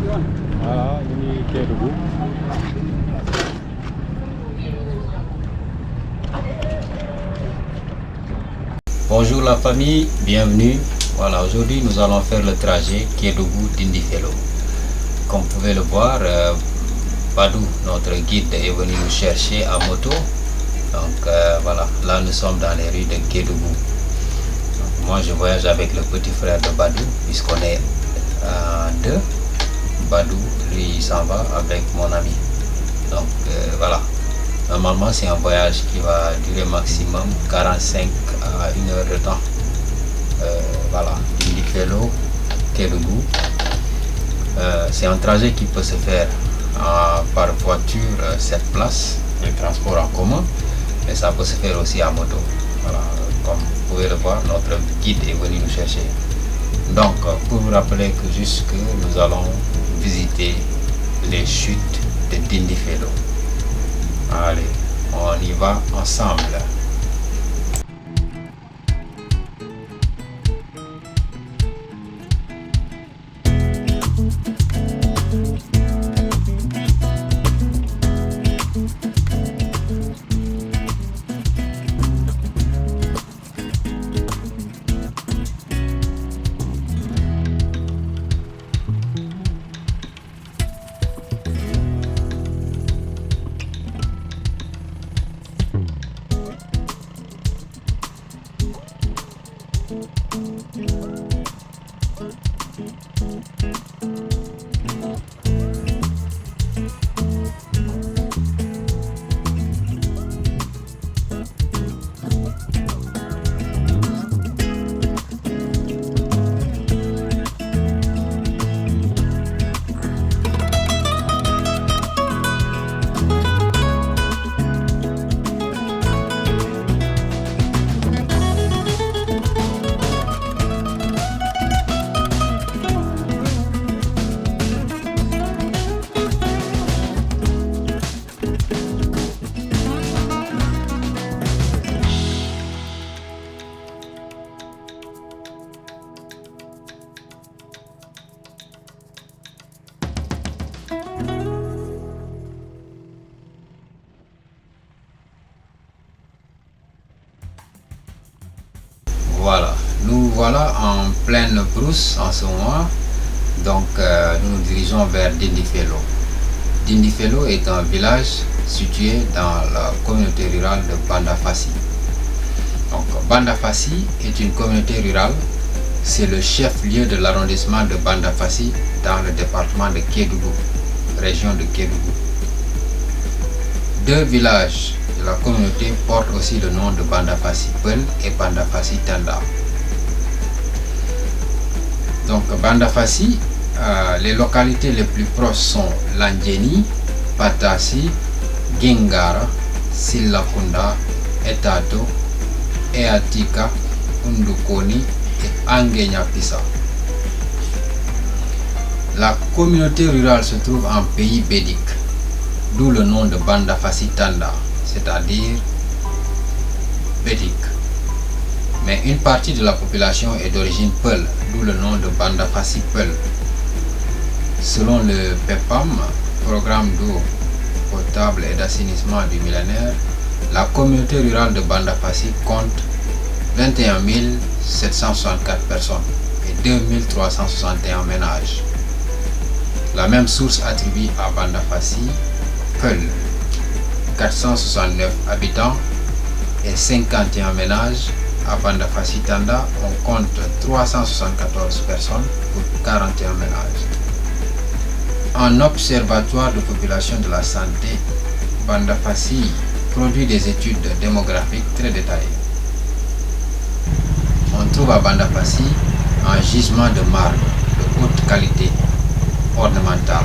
Voilà, ini Kédougou. Bonjour la famille, bienvenue. Voilà, aujourd'hui nous allons faire le trajet Kédougou-Dindéfelo. Comme vous pouvez le voir, Badou, notre guide, est venu nous chercher à moto. Donc voilà, là nous sommes dans les rues de Kédougou. Donc, moi je voyage avec le petit frère de Badou, puisqu'on est deux. Badou, lui, il s'en va avec mon ami. Donc voilà. Normalement, c'est un voyage qui va durer maximum 45 à 1 heure de temps. Voilà, Dindéfelo, Kédougou. C'est un trajet qui peut se faire par voiture 7 places, le transport en commun, mais ça peut se faire aussi à moto. Voilà, comme vous pouvez le voir, notre guide est venu nous chercher. Donc, pour vous rappeler que nous allons visiter les chutes de Dindéfelo. Allez, on y va ensemble. Voilà, nous voilà en pleine brousse en ce moment, donc nous nous dirigeons vers Dindéfelo. Dindéfelo est un village situé dans la communauté rurale de Bandafassi. Donc Bandafassi est une communauté rurale, c'est le chef-lieu de l'arrondissement de Bandafassi dans le département de Kédougou, région de Kédougou. Deux villages de la communauté portent aussi le nom de Bandafassi Peul et Bandafassi Tanda. Donc Bandafassi, les localités les plus proches sont Landjeni, Patassi, Gingara, Silakunda, Etato, Eatika, Undukoni et Angenyapissa. La communauté rurale se trouve en pays bédique, d'où le nom de Bandafassi Tanda, c'est-à-dire bédique. Mais une partie de la population est d'origine Peul, d'où le nom de Bandafassi Peul. Selon le PEPAM, Programme d'eau potable et d'assainissement du millénaire, la communauté rurale de Bandafassi compte 21 764 personnes et 2361 ménages. La même source attribue à Bandafassi Peul 469 habitants et 51 ménages. À Bandafassi Tanda, on compte 374 personnes pour 41 ménages. Un observatoire de population de la santé, Bandafassi produit des études démographiques très détaillées. On trouve à Bandafassi un gisement de marbre de haute qualité ornementale.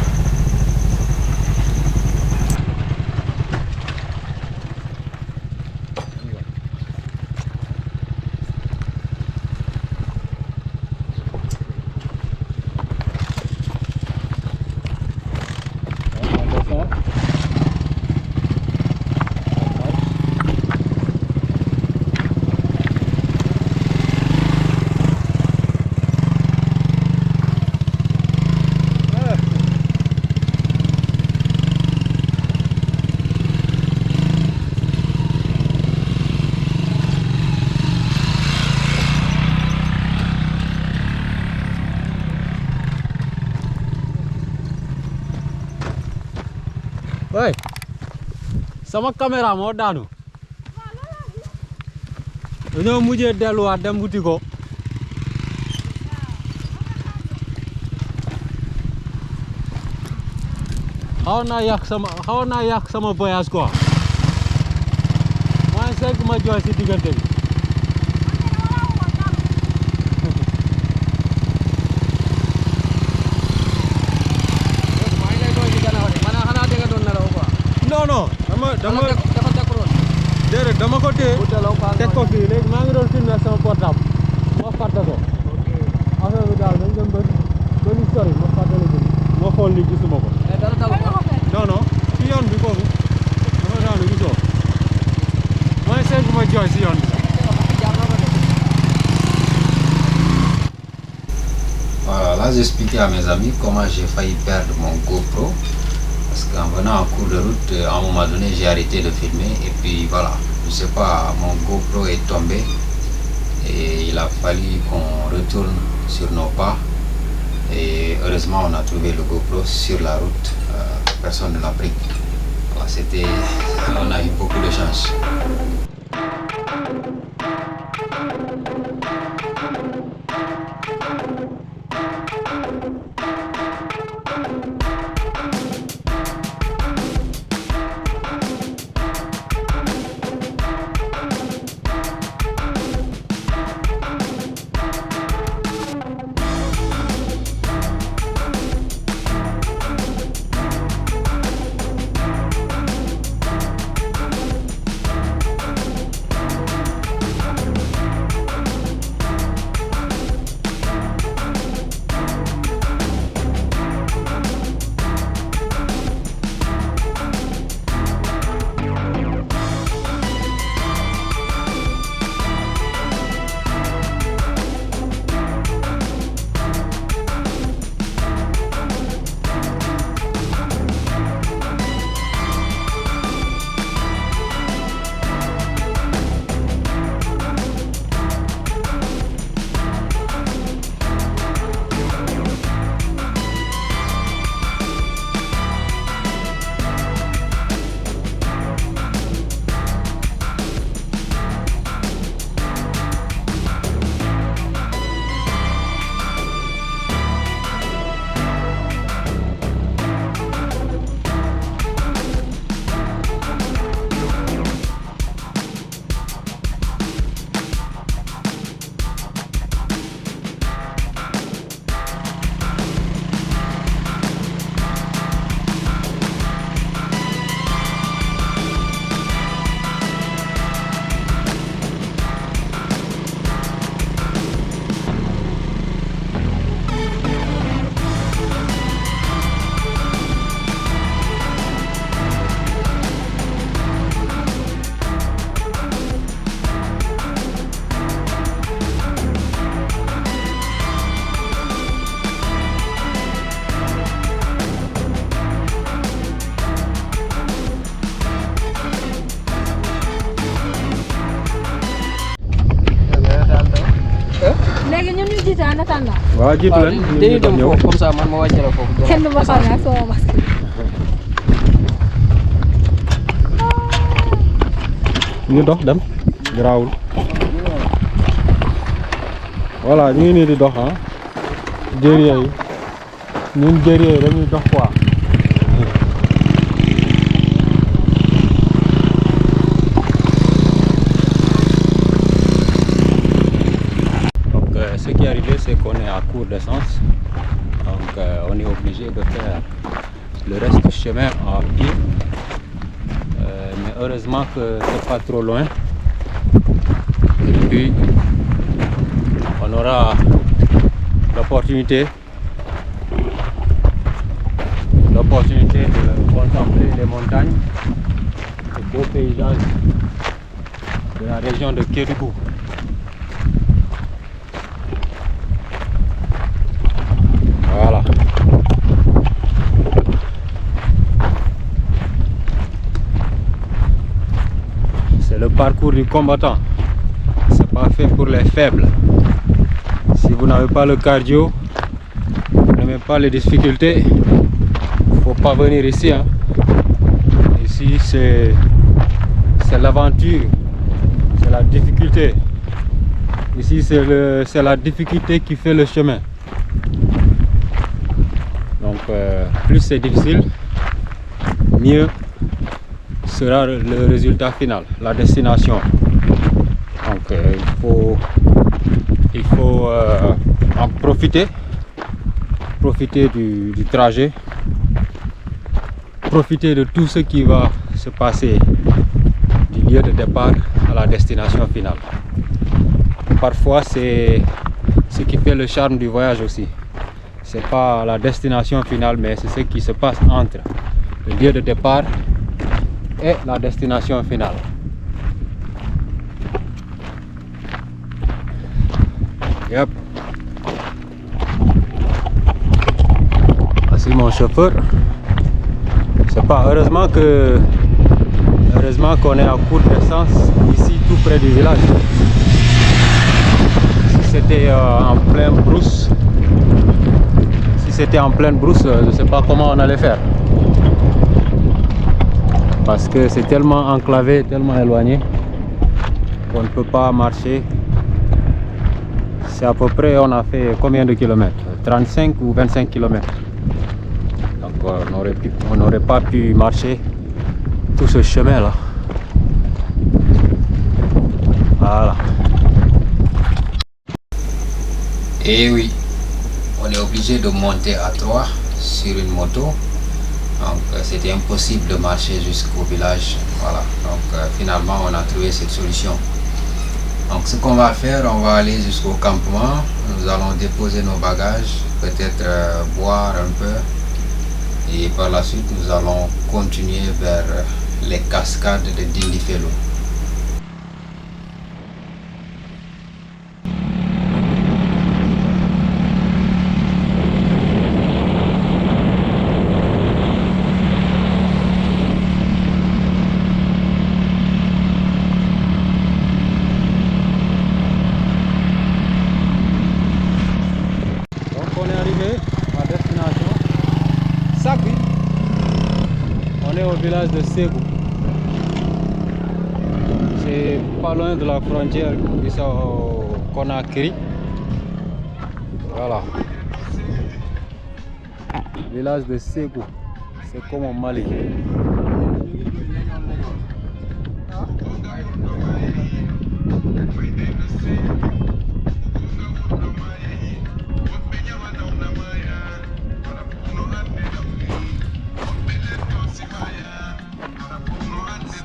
Ouais. Sama caméra moo daanu. Dañoo mujjee delluwaat dem wuti ko. xawoon naa yàq sama voyage quoi. Moi c'est que ma jooy si diggante bi. non déedéet dama ko téye teg ko fii léegi maa ngi doon filmer sama portable ma fàtte ko affaire bi daal dañ dem ba ñu sori ma fàtte la jël ma xool ni gisuma ko non ci yoon bi foofu dama daanu gisoo mooy seen ma jooy si yoon bi. Voilà, là j'expliquais à mes amis comment j'ai failli perdre mon GoPro. Parce qu'en venant en cours de route, à un moment donné, j'ai arrêté de filmer et puis voilà, je sais pas, mon GoPro est tombé et il a fallu qu'on retourne sur nos pas et heureusement on a trouvé le GoPro sur la route, personne ne l'a pris. Voilà, on a eu beaucoup de chance. waaw jiitu leen dañuy dem foofu comme ça man ma wàcce la foofu. kenn du ma xam ne ak sama masque. ñu dox dem garaawul voilà ñu ngi nii di dox ah jëriñ yi ñun jëriñ yi dañuy dox quoi. Ce qui est arrivé, c'est qu'on est à court d'essence, donc on est obligé de faire le reste du chemin à pied, mais heureusement que c'est pas trop loin, et puis on aura l'opportunité de contempler les montagnes, les beaux paysages de la région de Kédougou. Voilà. C'est le parcours du combattant. C'est pas fait pour les faibles. Si vous n'avez pas le cardio, vous n'avez pas les difficultés, faut pas venir ici, hein. Ici, c'est l'aventure, c'est la difficulté. Ici, c'est la difficulté qui fait le chemin. Donc, plus c'est difficile, mieux sera le résultat final, la destination. Donc, il faut en profiter du trajet, profiter de tout ce qui va se passer du lieu de départ à la destination finale. Parfois, c'est ce qui fait le charme du voyage aussi. C'est pas la destination finale, mais c'est ce qui se passe entre le lieu de départ et la destination finale. Yep. Voici mon chauffeur. C'est pas heureusement qu'on est à court d'essence ici tout près du village. Si c'était en pleine brousse, je ne sais pas comment on allait faire. Parce que c'est tellement enclavé, tellement éloigné qu'on ne peut pas marcher. C'est à peu près, on a fait combien de kilomètres? 35 ou 25 kilomètres. Donc on n'aurait pas pu marcher tout ce chemin là. Voilà. Et oui, on est obligé de monter à 3 sur une moto. Donc c'était impossible de marcher jusqu'au village. Voilà. Donc finalement on a trouvé cette solution. Donc ce qu'on va faire, on va aller jusqu'au campement. Nous allons déposer nos bagages, peut-être boire un peu. Et par la suite, nous allons continuer vers les cascades de Dindifelo. Donc on est arrivé à destination. Sakwi. On est au village de Ségou. C'est pas loin de la frontière au Conakry. Voilà. Village de Ségou. C'est comme au Mali.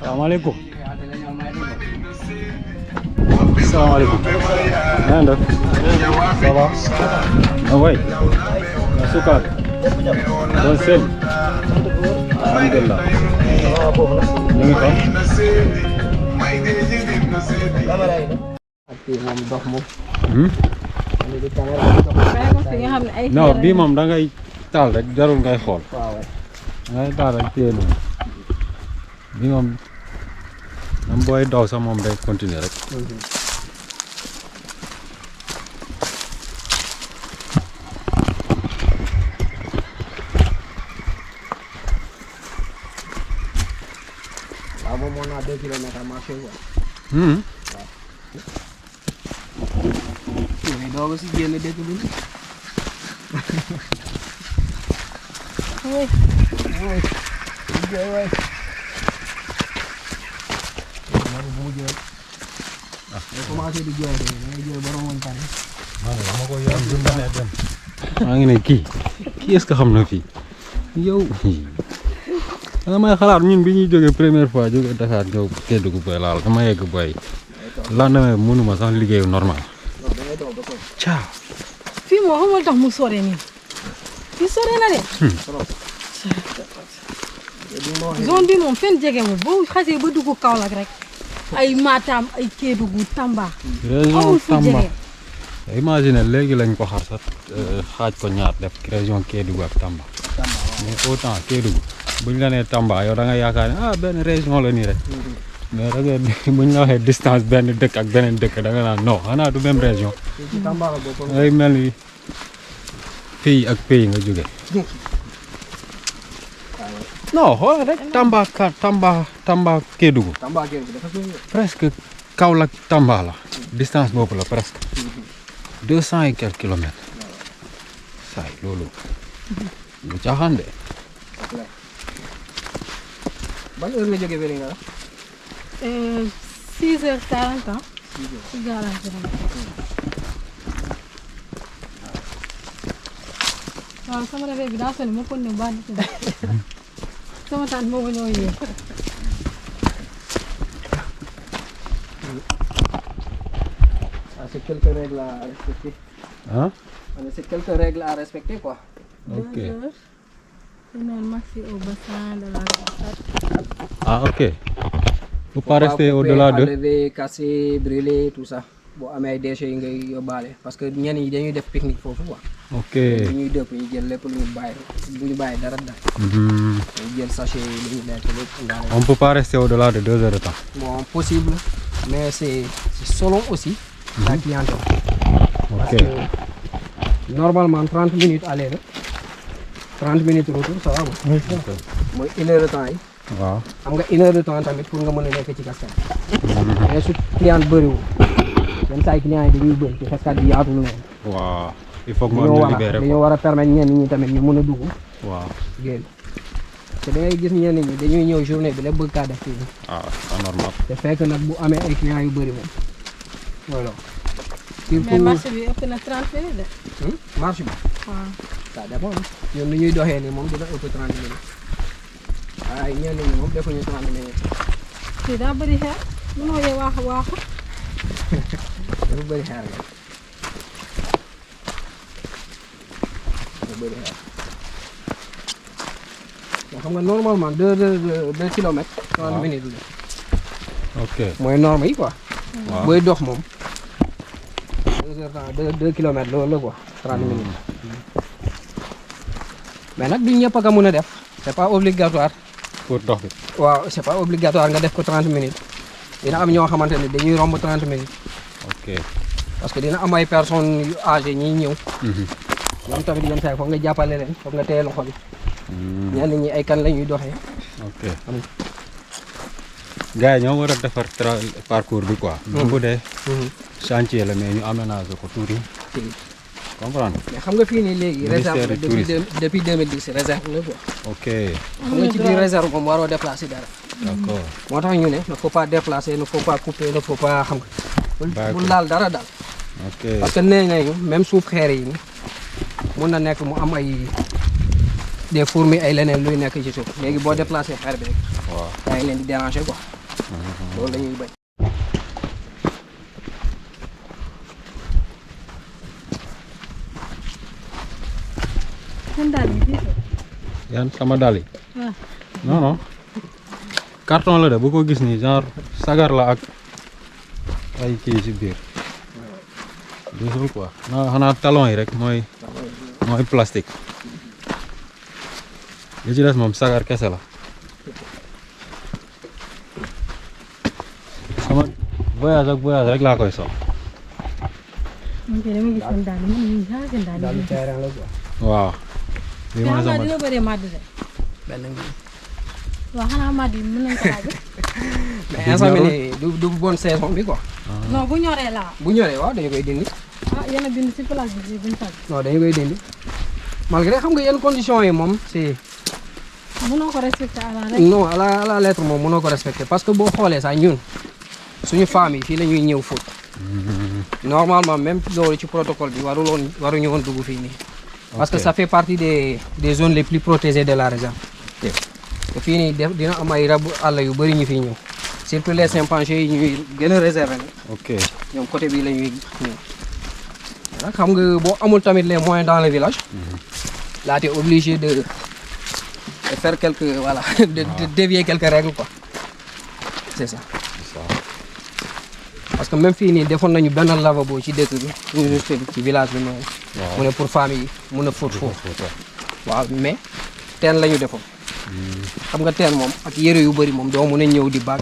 Salam alaikum. Salam alaikum. Ça va? Ah ouais. Suka. Bon sel. Alhamdulillah. Ñu ko. Non, bii moom da ngay taal rek jarul ngay xool. Ngay taal rek téye noonu. Bii moom même booy daw sax moom day continuer rek. Waaw moom moo naa 2 kilomètres marché quoi. Mais doo ko si génn dëkk bi. Oui. Oui. Oui. maa ngi ne kii est-ce que xam na fii yow da nga may xalaat ñun bi ñuy jógee première fois jógee Dakar ñëw Kédougou boy laal dama yegg boy lendemain mënuma sax liggéeyu normal ciao fii moo xamal tax mu sore nii fii sore na de zone bi moom fenn jegewul boo xasee ba dugg Kaolack rek ay Matam ay Kédougou Tamba région Tamba imagine léegi lañ ko xar sax xaaj ko ñaar def région Kédougou ak Tamba mais autant Kédougou buñ la nee Tamba yow da nga yaakaar ne benn région la nii rek mais da nga buñ la waxee distance benn dëkk ak beneen dëkk da nga naan non xanaa du même région ay mel ni pays ak pays nga jóge non xoolal rek Tamba Kédougou Tamba ak dafa suñu presque Kaolack Tamba la distance boobu la presque 200 et quelques kilomètres saay loolu lu caaxaan de ban heure nga jógee Vélingara 6h40 ans. ci garage bi waaw sama réveil bi daa sonné ma kon ne ba di sama tante moo ma ñëw yee. c'est quelques règles à respecter. ah C'est quelques règles à respecter quoi. ok Sinon maxi au bassin de la Sarsara. ah ok faut pas rester au-delà de enlever, casser, brûler tout ça. Boo amee ay déchets yi ngay yóbbaale parce que ñenn ñi dañuy def pique-nique foofu quoi. ok bu ñuy dëpp ñu jël lépp lu ñu bàyyi bu ñu bàyyi dara dara. Mhm. ñu jël sachet yi lu ñu lekk lépp indaale. on peut pas rester au-delà de 2 heures de temps Bon possible mais c'est selon aussi la clientèle. Parce ok que normalement 30 minutes aller la 30 minutes retour ça va moom. mooy 1 heure de temps yi. waaw xam nga 1 heure de temps tamit pour nga mën a nekk ci cascade. mais su client bëriwul yenn saa yi client yi dañuy bëri ci cascade bi yaatul noonu. waaw il faut que mu am ñu libéré dañoo war a permettre ñenn ñi tamit ñu mën a dugg waaw génn. te da ngay gis ñenn ñi dañuy ñëw journée bi la bëgg kaa def fii nii. ah c'est normal te fekk nag bu amee ay clients yu bëri moom voilà. mais surtout marché bi ëpp na 30 minutes de. marché bi. waaw. ça dépend ñun ni ñuy doxee nii moom dina ëpp 30 minutes waaye ñenn ñi moom defuñu 30 minutes. fii daa bëri xeer mënoo yee waaxu waaxu. dafa bëri xeer nga dafa bëri xeer mais xam nga normalement 2 kilomètres 30 minutes la ok mooy norme yi quoi. waaw booy dox moom 2 heures temps 2 kilomètres loolu la quoi 30 minutes mais nag du ñëpp a ko mën a def c'est pas obligatoire. pour dox bi waaw c'est pas obligatoire nga def ko 30 minutes dina am ñoo xamante ne dañuy romb 30 minutes ok parce que dina am ay personnes yu âgées ñiy ñëw Mhm. ñoom tamit yenn saa yi foog nga jàppale leen foog nga téye loxo bi Mm, ñenn ñi ay kan la ñuy doxee. ok gars yi ñoo war a defar parcours bi quoi même bu dee chantier la mais ñu aménager ko tuuti comprendre mais xam nga fii nii léegi Ministère réserve la du tourisme. depuis 2010 réserve la quoi. ok xam nga ci biir réserve moom waroo déplacer dara. d'accord moo tax ñu ne ne faut pas déplacer ne faut pas couper ne faut pas xam nga. Bàyyi ko. bul laal dara daal. ok parce que nee nañu même suuf xeer yi nii mun na nekk mu am ay des fourmis ay leneen luy nekk ci suuf léegi boo déplacé xeer bi rek waaw yaa ngi leen di déranger quoi. loolu la ñuy bañ. seen daal bi fii yan sama dal yi waaw. non non carton la de bu ko gis nii genre sagar la ak ay kii ci biir gisul quoi non xanaa talon yi rek mooy plastique li ci des moom sagar kese la sama voyage rek laa koy sol man kay dama gis seen daal man mii sax seen daal daal yi. di terrain la quoi. waaw lii mooy mais sama dina bëree màdd de. benn ngi. waaw xanaa màdd yi mën nañ ko laaj. mais instant bi nii du bonne saison bi quoi. non bu ñoree laa. bu ñoree waaw dañu koy dindi. ah yéen a bind si place bi buñ tàgg. non dañu koy dindi malgré xam nga yenn conditions yi moom c'est mënoo ko respecté à la rek. non à la lettre moom mënoo ko respecter parce que boo xoolee sax ñun suñu femmes yi fii la ñuy ñëw fóot normalement même loolu ci protocole bi waruñu woon dugg fii nii. parce que Ok. ça fait partie des zones les plus protégées de la réserve. te fii nii dina am ay rabu àll yu bëri ñu fiy ñëw surtout les chimpanzés yi ñuy gën a réserver nag ok ñoom côté bii la ñuy ñëw. nag xam nga boo amul tamit les moyens dans le village. là tu es obligé de faire quelques voilà de dévier quelques règles quoi c'est ça. parce que même fii nii defoon nañu benn lavabo ci dëkk bi juste ci village bi noonu. mu ne pour famille yi mun a fóot foofu. waaw mais teen la ñu defoon. xam nga teen moom ak yére yu bëri moom doo mun a ñëw di baag.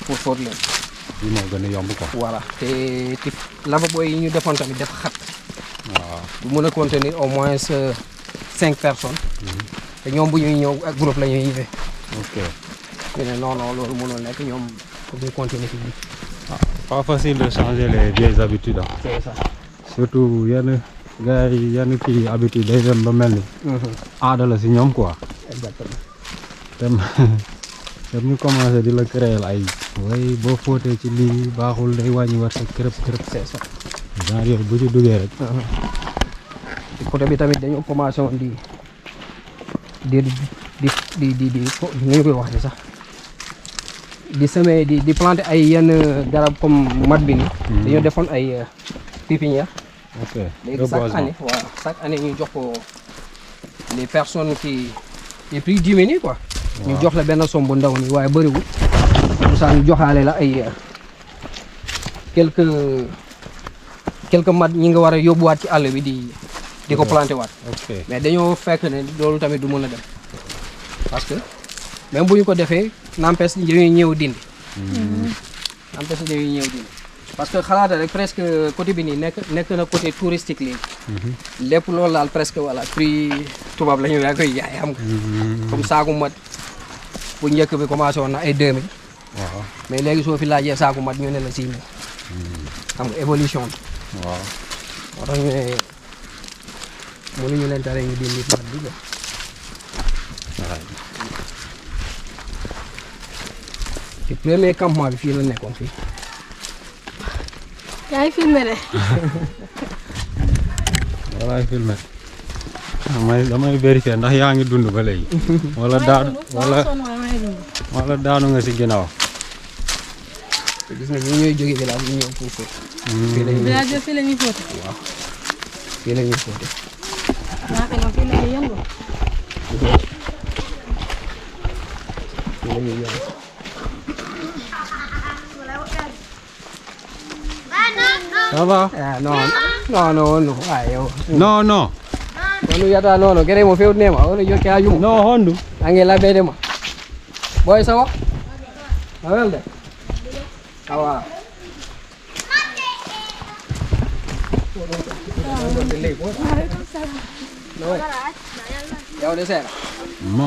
pour fóot leen. bii moo gën a yomb quoi voilà te lavabo yi ñu defoon tamit dafa xat. waaw bu mun a contenir au moins 5 personnes. te ñoom bu ñuy ñëw ak groupe la ñuy ñëwee. ok. ñu ne non non loolu mënul nekk ñoom dañuy continuer fii. Pas facile de changer les vieilles habitudes ah. c'est ça. surtout yenn gars yi yenn kii habitude day dem ba mel ni. aada la si ñoom quoi. exactement. dem dem ñu commencé di la créer ay way boo fóotee ci lii baaxul day wàññi war sa kërëb kërëb. c'est ça. genre yooyu bu ci duggee rek. côté bi tamit dañoo commencé woon di ñu koy wax ni sax di semer di planter ay yenn garab comme mat bi ni dañoo defoon ay pépinière. ok léegi chaque année ñu jox ko les personnes qui les plus diminuées quoi. ñu jox la benn somme bu ndaw nii waaye bëriwul. pour ça ñu joxaale la ay quelques mat ñi nga war a yóbbuwaat ci àll bi di ko planter waat. ok mais dañoo fekk ne loolu tamit du mën a dem parce que même bu ñu ko defee n'empêche dañuy ñëw dindi. n'empêche dañuy ñëw dindi parce que xalaata rek presque côté bi nii nekk na côté touristique léegi. lépp loolu laal presque voilà prix tubaab la ñu yaa koy jaay xam nga. comme saaku mat bu njëkk bi commencé woon na ay 2000. waaw mais léegi soo fi laajee saaku mat ñu ne la 6000. xam nga évolution bi. waaw. moo tax ñu ne mënuñu leen tere ñu dindi mat bi ci premier campement bi fii la nekkoon fii. yaa ngi filmé de. walaay filmé damay vérifier ndax yaa ngi dund ba léegi. wala daanu nga si ginnaaw. te gis nga ñi ñooy jóge village ñu ñëw pour fóot. village fii la ñuy fóote. waaw fii la ñuy fóote. naa ko ñoom fii la ñuy yëngu. fii la ñuy yëngu. ça va. ah non ah yow. non. Onu yata nono gere mo fewdnema ono jokke ha jumo non hondu. ange labedema boy sawa a welde awa yawde seeɗa Mo.